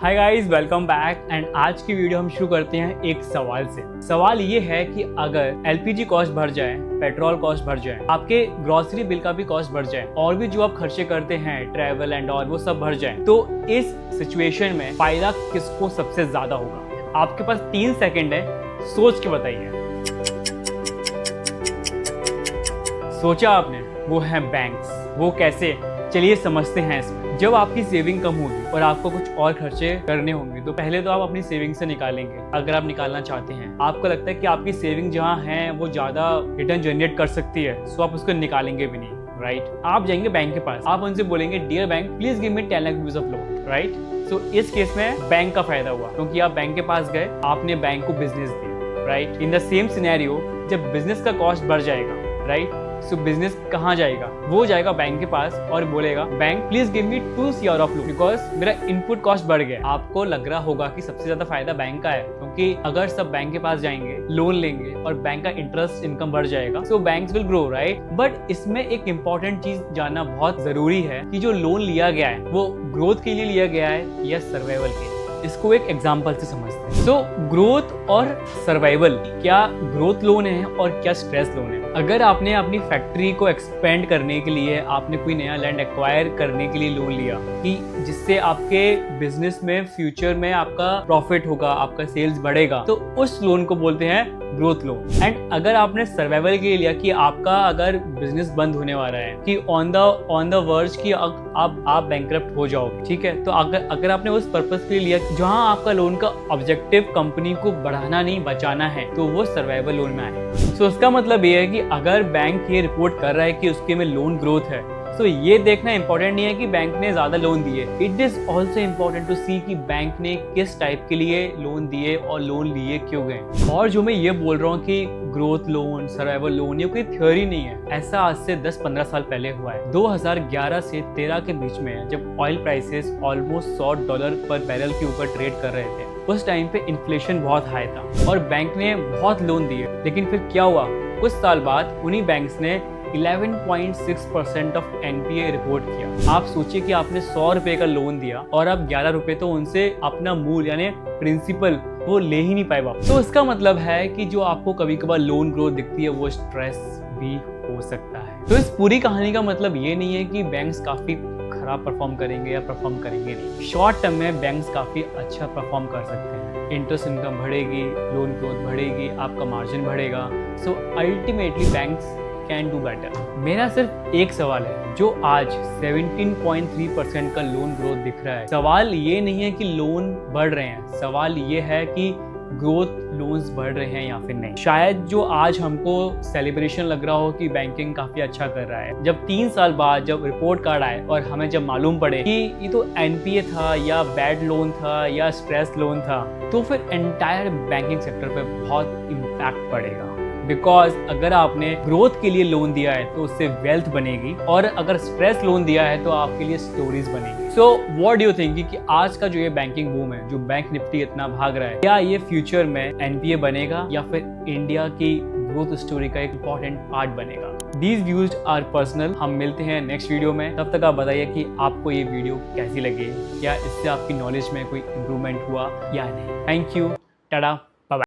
Hi guys, welcome back. And आज की video हम शुरू करते हैं एक सवाल से। सवाल ये है कि अगर एलपीजी कॉस्ट बढ़ जाए, पेट्रोल कॉस्ट बढ़ जाए, आपके ग्रोसरी बिल का भी कॉस्ट बढ़ जाए और भी जो आप खर्चे करते हैं ट्रैवल एंड ऑल वो सब बढ़ जाए, तो इस सिचुएशन में फायदा किसको सबसे ज्यादा होगा? आपके पास 3 सेकंड है, सोच के बताइए। सोचा आपने? वो है बैंक्स। वो कैसे? चलिए समझते हैं इसमें। जब आपकी सेविंग कम होगी और आपको कुछ और खर्चे करने होंगे तो पहले तो आप अपनी सेविंग से निकालेंगे। अगर आप निकालना चाहते हैं, आपको लगता है कि आपकी सेविंग जहाँ है वो ज्यादा रिटर्न जनरेट कर सकती है, सो आप उसको निकालेंगे भी नहीं, राइट? आप जाएंगे बैंक के पास, आप उनसे बोलेंगे dear bank please give me 10 lakh rupees of loan, right? So इस केस में बैंक का फायदा हुआ क्योंकि आप बैंक के पास गए, आपने बैंक को business the, right? In the same scenario जब बिजनेस का कॉस्ट बढ़ जाएगा, राइट, सो बिजनेस कहाँ जाएगा? वो जाएगा बैंक के पास और बोलेगा bank please give me 2 CR of loan because मेरा इनपुट कॉस्ट बढ़ गया। आपको लग रहा होगा कि सबसे ज्यादा फायदा बैंक का है क्योंकि अगर सब बैंक के पास जाएंगे, लोन लेंगे और बैंक का इंटरेस्ट इनकम बढ़ जाएगा, so banks will grow, right? But इसमें एक इंपॉर्टेंट चीज जानना बहुत जरूरी है कि जो लोन लिया गया है वो ग्रोथ के लिए लिया गया है या सर्वाइवल के लिए। इसको एक एग्जांपल से समझते हैं। सो ग्रोथ और सर्वाइवल, क्या ग्रोथ लोन है और क्या स्ट्रेस लोन है? अगर आपने अपनी फैक्ट्री को एक्सपेंड करने के लिए, आपने कोई नया लैंड एक्वायर करने के लिए लोन लिया कि जिससे आपके बिजनेस में फ्यूचर में आपका प्रॉफिट होगा, आपका सेल्स बढ़ेगा, तो उस लोन को बोलते हैं ग्रोथ लोन। एंड अगर आपने सर्वाइवल के लिए लिया कि आपका अगर बिजनेस बंद होने वाला है, कि ऑन द वर्ज कि आप बैंकरप्ट हो जाओगे, ठीक है, तो अगर आपने उस पर्पस के लिए लिया जहां आपका लोन का ऑब्जेक्टिव कंपनी को बढ़ाना नहीं बचाना है, तो वो सर्वाइवल लोन में आएगा। सो उसका मतलब ये है कि अगर बैंक ये रिपोर्ट कर रहा है कि उसके में लोन ग्रोथ है, तो ये देखना इंपॉर्टेंट नहीं है कि बैंक ने ज्यादा लोन दिए। It is also important to see कि बैंक ने किस टाइप के लिए लोन दिए और लोन लिए क्यों गए। और जो मैं ये बोल रहा हूँ कि ग्रोथ लोन, सर्वाइवल लोन, ये कोई थ्योरी नहीं है। ऐसा आज से 10-15 साल पहले हुआ है। 2011 से 13 के बीच में जब ऑयल प्राइसेस ऑलमोस्ट $100 पर बैरल के ऊपर ट्रेड कर रहे थे, उस टाइम पे इन्फ्लेशन बहुत हाई था और बैंक ने बहुत लोन दिए। लेकिन फिर क्या हुआ? कुछ साल बाद उन्हीं बैंक्स ने 11.6% ऑफ NPA रिपोर्ट किया। आप सोचिए कि आपने 100 रुपए का लोन दिया और आप 11 रुपए तो उनसे अपना मूल यानी प्रिंसिपल वो ले ही नहीं पाए वापस। तो इसका मतलब है कि जो आपको कभी कभार लोन ग्रोथ दिखती है वो स्ट्रेस भी हो सकता है। तो इस पूरी कहानी का मतलब ये नहीं है कि बैंक्स काफी खराब परफॉर्म करेंगे या परफॉर्म करेंगे नहीं। शॉर्ट टर्म में बैंक्स काफी अच्छा परफॉर्म कर सकते हैं। इंटरेस्ट इनकम बढ़ेगी, लोन ग्रोथ बढ़ेगी, आपका मार्जिन बढ़ेगा। So ultimately banks can do better. मेरा सिर्फ एक सवाल है, जो आज 17.3% का लोन ग्रोथ दिख रहा है, सवाल ये नहीं है कि लोन बढ़ रहे हैं, सवाल ये है कि ग्रोथ लोन्स बढ़ रहे हैं या फिर नहीं। शायद जो आज हमको सेलिब्रेशन लग रहा हो कि बैंकिंग काफी अच्छा कर रहा है, जब 3 साल बाद जब रिपोर्ट कार्ड आए और हमें जब मालूम पड़े कि ये तो NPA था या बैड लोन था या स्ट्रेस लोन था, तो फिर एंटायर बैंकिंग सेक्टर पे बहुत इम्पैक्ट पड़ेगा। बिकॉज अगर आपने ग्रोथ के लिए लोन दिया है तो उससे वेल्थ बनेगी और अगर स्ट्रेस लोन दिया है तो आपके लिए स्टोरीज बनेगी। So what do you think कि आज का जो ये बैंकिंग बूम है, जो बैंक निफ्टी इतना भाग रहा है, क्या ये फ्यूचर में NPA बनेगा या फिर इंडिया की ग्रोथ स्टोरी का एक इंपॉर्टेंट पार्ट बनेगा? These views are personal। हम मिलते हैं नेक्स्ट वीडियो में। तब तक आप बताइए कि आपको ये वीडियो कैसी लगी, क्या इससे आपकी नॉलेज में कोई इम्प्रूवमेंट हुआ या नहीं। Thank you, Tata.